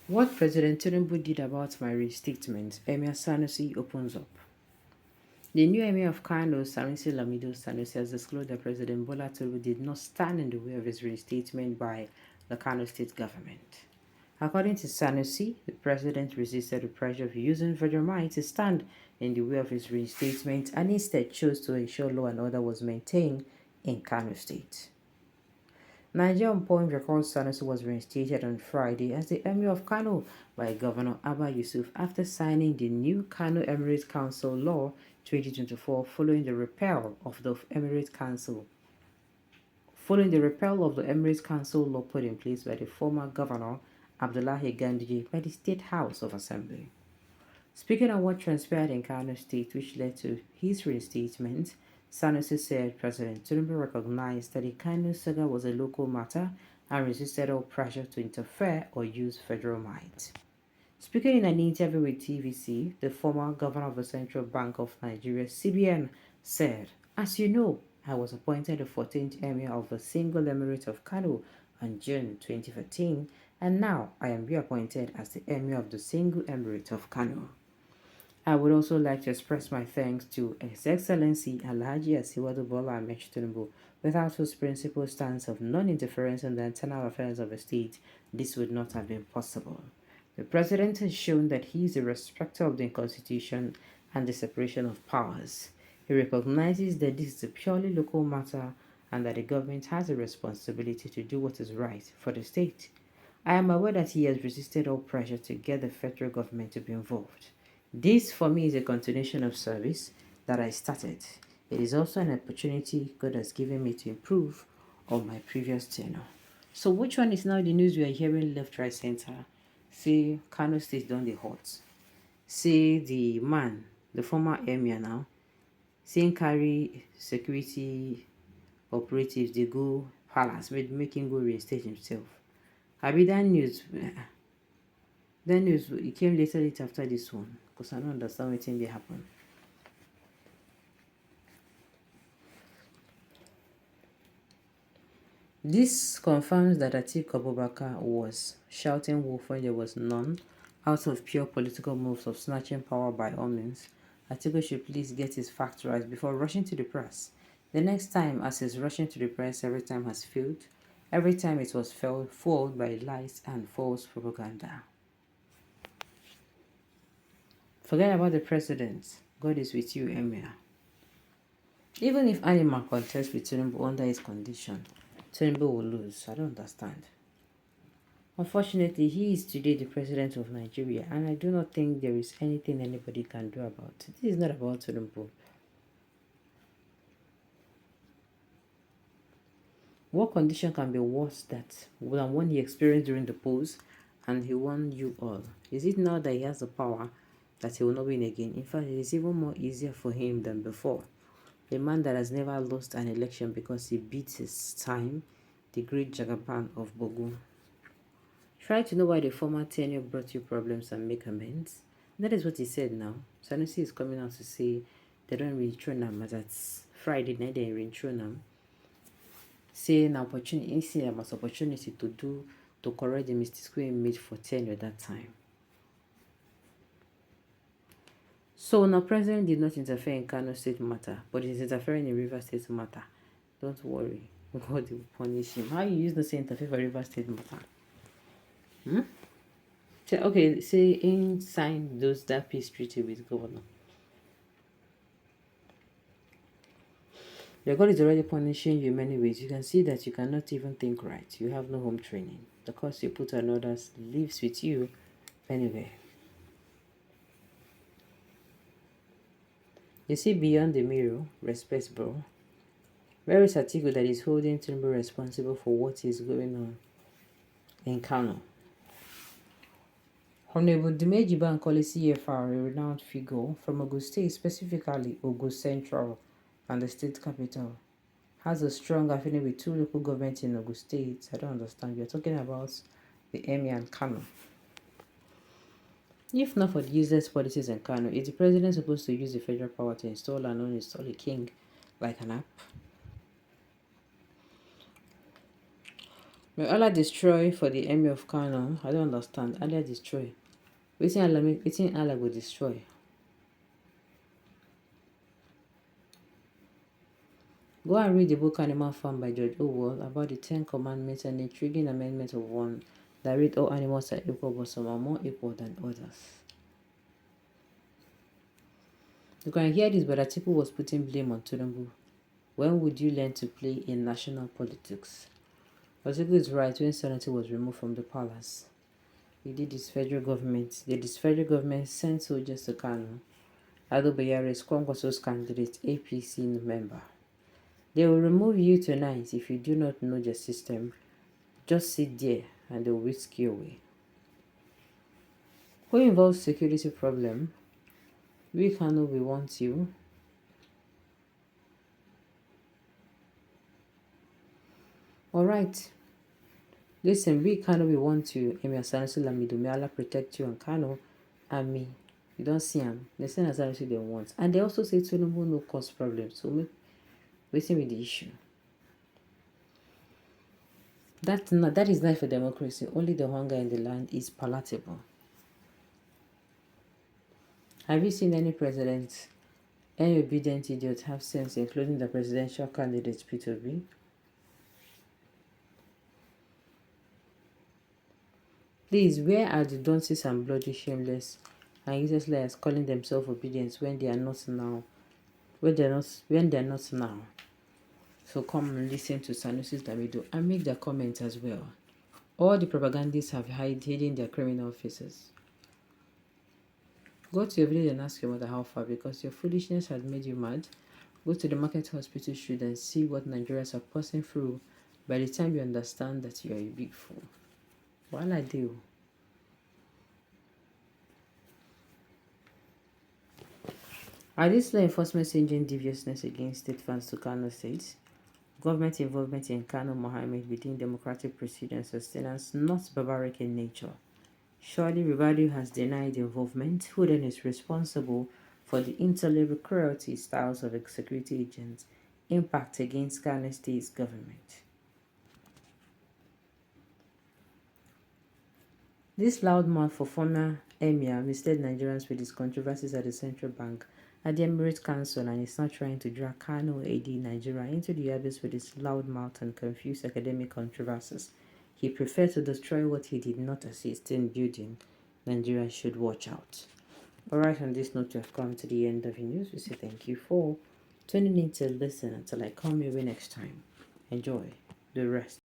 What President Tinubu did about my restatement, Emir Sanusi opens up. The new Emir of Kano, Sanusi Lamido Sanusi, has disclosed that President Bola Tinubu did not stand in the way of his reinstatement by the Kano state government. According to Sanusi, the president resisted the pressure of using federal might to stand in the way of his reinstatement and instead chose to ensure law and order was maintained in Kano state. Nigerian Point records Sanusi was reinstated on Friday as the Emir of Kano by Governor Abba Yusuf after signing the new Kano Emirate Council Law 2024 following the repeal of the Emirates Council law put in place by the former governor Abdullahi Gandhi by the State House of Assembly. Speaking on what transpired in Kano State, which led to his reinstatement, Sanusi said President Tinubu recognized that the Kano saga was a local matter and resisted all pressure to interfere or use federal might. Speaking in an interview with TVC, the former governor of the Central Bank of Nigeria, CBN, said, "As you know, I was appointed the 14th Emir of the Single Emirate of Kano on June 2015, and now I am reappointed as the Emir of the Single Emirate of Kano. I would also like to express my thanks to His Excellency Alhaji Asiwadu Bola Ahmed Tinubu, without whose principal stance of non-interference in the internal affairs of the state, this would not have been possible. The President has shown that he is a respecter of the Constitution and the separation of powers. He recognizes that this is a purely local matter and that the government has a responsibility to do what is right for the state. I am aware that he has resisted all pressure to get the federal government to be involved. This, for me, is a continuation of service that I started. It is also an opportunity God has given me to improve on my previous tenure." So, which one is now the news we are hearing left, right, center? Say, Kano State done the hot. Say, the man, the former emir now, saying carry security operatives, they go palace, make him go reinstate himself. I be that news. That news, it came later after this one, because I don't understand what thing they happen. This confirms that Atiku Abubakar was shouting wolf when there was none, out of pure political moves of snatching power by all means. Atiku should please get his facts right before rushing to the press. The next time, as he's rushing to the press, every time has failed. Every time it was foiled by lies and false propaganda. Forget about the president. God is with you, Emir. Even if Animal contests with Tinubu under his condition, Tinubu will lose. I don't understand. Unfortunately, he is today the president of Nigeria, and I do not think there is anything anybody can do about it. This is not about Tinubu. What condition can be worse than one he experienced during the polls and he won you all? Is it now that he has the power that he will not win again? In fact, it is even more easier for him than before. A man that has never lost an election because he beat his time, the great Jagaban of Bogu. Try to know why the former tenure brought you problems and make amends. That is what he said now. Sanusi is coming out to say they don't reintro them as it's Friday night they reintro them. Say an opportunity, see them as opportunity to correct the mistakes we made for tenure that time. So now president did not interfere in Kano State matter, but is interfering in River State matter. Don't worry, God will punish him. How you use the same interfere for River State matter? So, okay, say in sign that peace treaty with governor. Your God is already punishing you in many ways. You can see that you cannot even think right. You have no home training. The cost you put on others lives with you anyway. You see beyond the mirror, respect, bro. Where is Atiku that is holding Tinubu responsible for what is going on in Kano? Honorable Dimeji Bankole CFR, a renowned figure from Ogun State, specifically Ogun Central and the state capital, has a strong affinity with two local governments in Ogun State. I don't understand. You're talking about the Emir and Kano. If not for the useless policies in Kano, is the president supposed to use the federal power to install and uninstall a king like an app? May Allah destroy for the Emir of Kano. I don't understand. Allah destroy. Waiting Allah will destroy. Go and read the book Animal Farm by George Orwell about the 10 Commandments and the intriguing amendment of one that read all animals are equal but some are more equal than others. You can hear this, but Atiku was putting blame on Tinubu. When would you learn to play in national politics? Atiku is right. When Sanusi was removed from the palace, he did his federal government. This federal government sent soldiers to Kano. Ado Bayero is Kwankwaso's candidate, APC member. They will remove you tonight if you do not know the system. Just sit there and they'll whisk you away. Who involves security problem? We cannot we want you. Alright. Listen, we cannot we want you. Emir Sanusi Lamido, may Allah protect you and Kano and me. You don't see them. They send Sanusi they want. And they also say Tinubu no cause problem. So waiting with the issue. That is not for democracy. Only the hunger in the land is palatable. Have you seen any president, any obedient idiot have sense, including the presidential candidate Peter B? Please, where are the dunces and bloody shameless and useless liars calling themselves obedient when they are not now? When they are not now. So come and listen to Sanusi's Davido and make their comments as well. All the propagandists have hidden their criminal faces. Go to your village and ask your mother how far, because your foolishness has made you mad. Go to the market hospital street and see what Nigerians are passing through by the time you understand that you are a big fool. While I do. Are these law enforcement staging deviousness against state funds to Kano State? Government involvement in Kano Mohammed within democratic proceedings sustenance not barbaric in nature. Surely Ribadu has denied involvement. Who then is responsible for the intolerable cruelty styles of security agents' impact against Kano State's government? This loudmouth for former Emir misled Nigerians with his controversies at the central bank, at the Emirates Council, and is now trying to drag Kano AD Nigeria into the abyss with his loudmouth and confused academic controversies. He preferred to destroy what he did not assist in building. Nigeria should watch out. Alright, on this note, we have come to the end of the news. We say thank you for tuning in to listen until I come your way next time. Enjoy the rest.